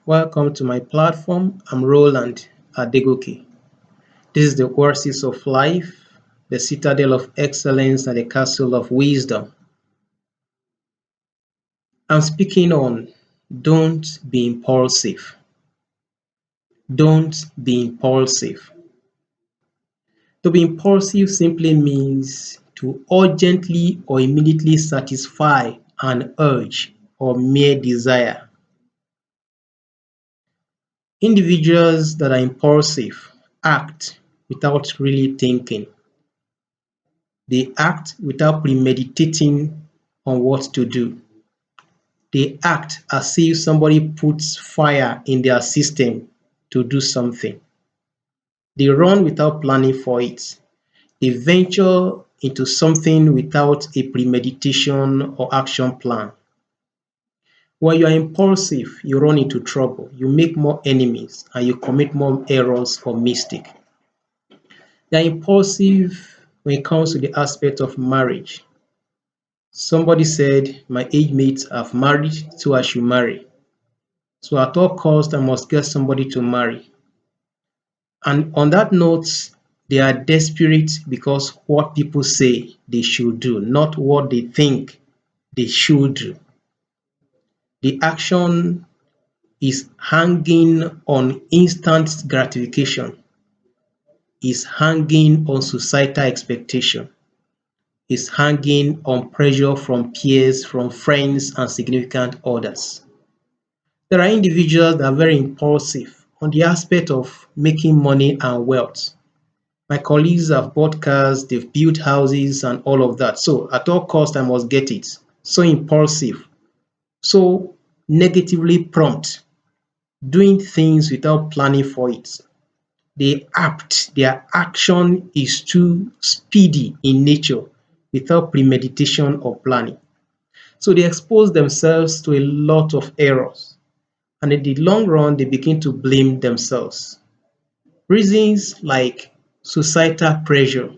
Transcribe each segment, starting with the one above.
Welcome to my platform. I'm Roland Adegoke. This is the Oasis of Life, the citadel of excellence and the castle of wisdom. I'm speaking on don't be impulsive. Don't be impulsive. To be impulsive simply means to urgently or immediately satisfy an urge or mere desire. Individuals that are impulsive act without really thinking. They act without premeditating on what to do. They act as if somebody puts fire in their system to do something. They run without planning for it. They venture into something without a premeditation or action plan. When you are impulsive, you run into trouble, you make more enemies, and you commit more errors or mistakes. They are impulsive when it comes to the aspect of marriage. Somebody said, my age mates have married, so I should marry. So at all costs, I must get somebody to marry. And on that note, they are desperate because what people say they should do, not what they think they should do. The action is hanging on instant gratification, is hanging on societal expectation, is hanging on pressure from peers, from friends, and significant others. There are individuals that are very impulsive on the aspect of making money and wealth. My colleagues have bought cars, they've built houses and all of that. So at all cost, I must get it. So impulsive, so negatively prompt, doing things without planning for it. They act, their action is too speedy in nature without premeditation or planning. So they expose themselves to a lot of errors. And in the long run, they begin to blame themselves. Reasons like societal pressure,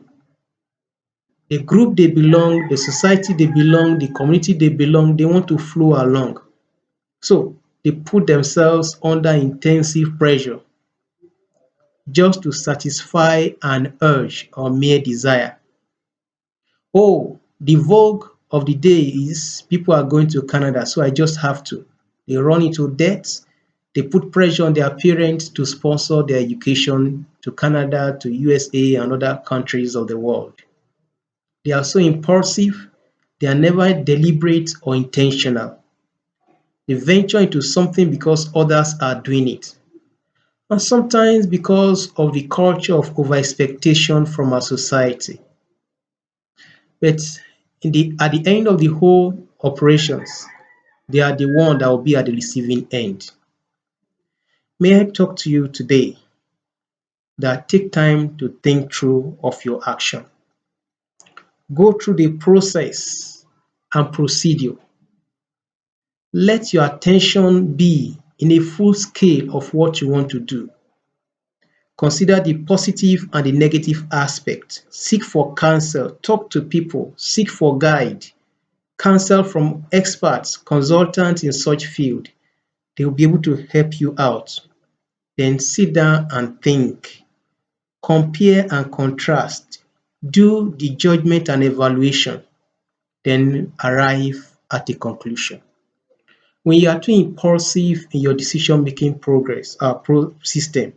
the group they belong, the society they belong, the community they belong, they want to flow along. So they put themselves under intensive pressure just to satisfy an urge or mere desire. Oh, the vogue of the day is people are going to Canada, so I just have to. They run into debt. They put pressure on their parents to sponsor their education to Canada, to USA, and other countries of the world. They are so impulsive, they are never deliberate or intentional. They venture into something because others are doing it. And sometimes because of the culture of over-expectation from our society. But at the end of the whole operations, they are the one that will be at the receiving end. May I talk to you today that take time to think through of your action. Go through the process and procedure. Let your attention be in a full scale of what you want to do. Consider the positive and the negative aspect. Seek for counsel, talk to people, seek for guide, counsel from experts, consultants in such field. They will be able to help you out. Then sit down and think. Compare and contrast. Do the judgment and evaluation. Then arrive at a conclusion. When you are too impulsive in your decision-making system,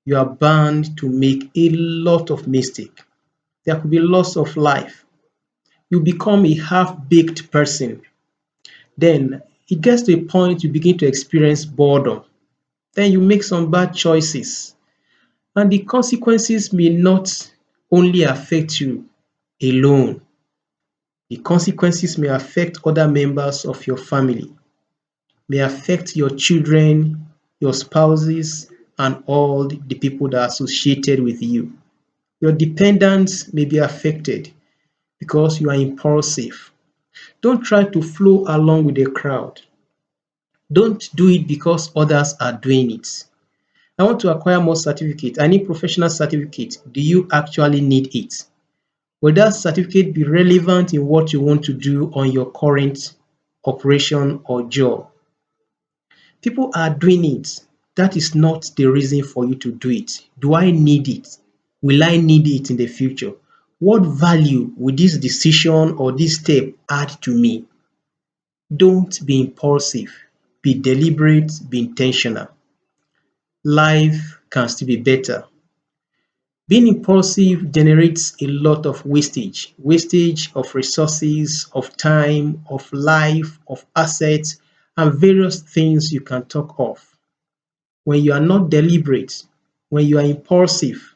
you are bound to make a lot of mistakes. There could be loss of life. You become a half-baked person. Then it gets to a point you begin to experience boredom. Then you make some bad choices. And the consequences may not only affect you alone. The consequences may affect other members of your family, may affect your children, your spouses, and all the people that are associated with you. Your dependents may be affected because you are impulsive. Don't try to flow along with the crowd. Don't do it because others are doing it. I want to acquire more certificate. I need professional certificate. Do you actually need it? Will that certificate be relevant in what you want to do on your current operation or job? People are doing it. That is not the reason for you to do it. Do I need it? Will I need it in the future? What value will this decision or this step add to me? Don't be impulsive. Be deliberate, be intentional. Life can still be better. Being impulsive generates a lot of wastage of resources, of time, of life, of assets, and various things you can talk of. When you are not deliberate, when you are impulsive,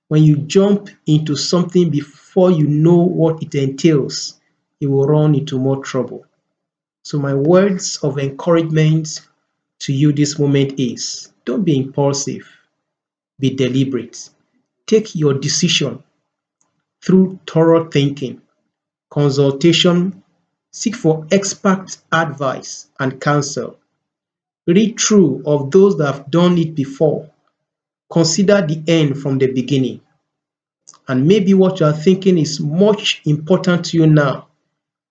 when you jump into something before you know what it entails, you will run into more trouble. So my words of encouragement to you this moment is don't be impulsive, be deliberate. Take your decision through thorough thinking, consultation, seek for expert advice and counsel. Read through of those that have done it before. Consider the end from the beginning. And maybe what you are thinking is much important to you now,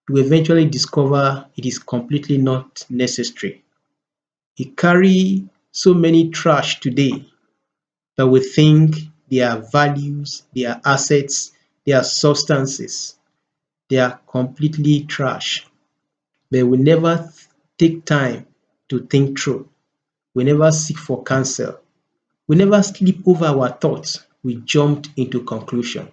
you eventually discover it is completely not necessary. We carry so many trash today that we think they are values, they are assets, they are substances. They are completely trash. But we never take time to think through. We never seek for counsel. We never sleep over our thoughts. We jumped into conclusion.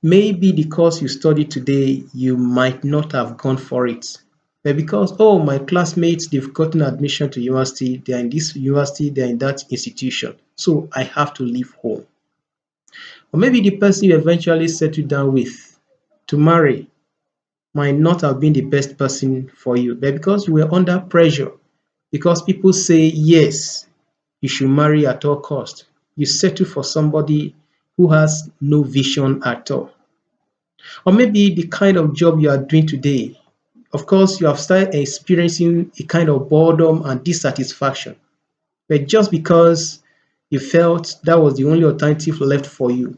Maybe because you studied today, you might not have gone for it. But because, oh, my classmates, they've gotten admission to university, they're in this university, they're in that institution. So I have to leave home. Or maybe the person you eventually settle down with to marry might not have been the best person for you, but because you were under pressure, because people say yes, you should marry at all cost, you settle for somebody who has no vision at all. Or maybe the kind of job you are doing today, of course, you have started experiencing a kind of boredom and dissatisfaction, but just because you felt that was the only alternative left for you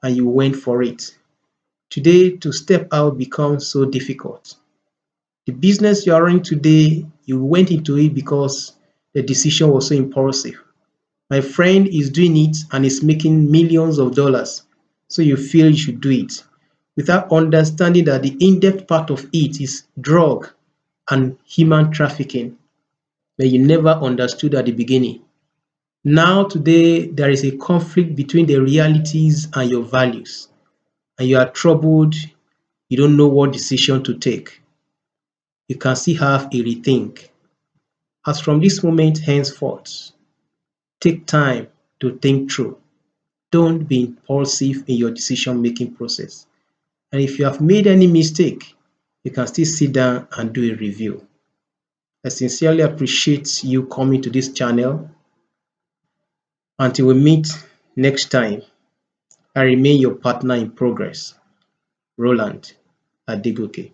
and you went for it. Today, to step out becomes so difficult. The business you are running today, you went into it because the decision was so impulsive. My friend is doing it and is making millions of dollars, so you feel you should do it without understanding that the in-depth part of it is drug and human trafficking that you never understood at the beginning. Now, today, there is a conflict between the realities and your values, and you are troubled, you don't know what decision to take. You can still have a rethink. As from this moment henceforth, take time to think through. Don't be impulsive in your decision-making process. And if you have made any mistake, you can still sit down and do a review. I sincerely appreciate you coming to this channel. Until we meet next time, I remain your partner in progress, Roland Adegoke.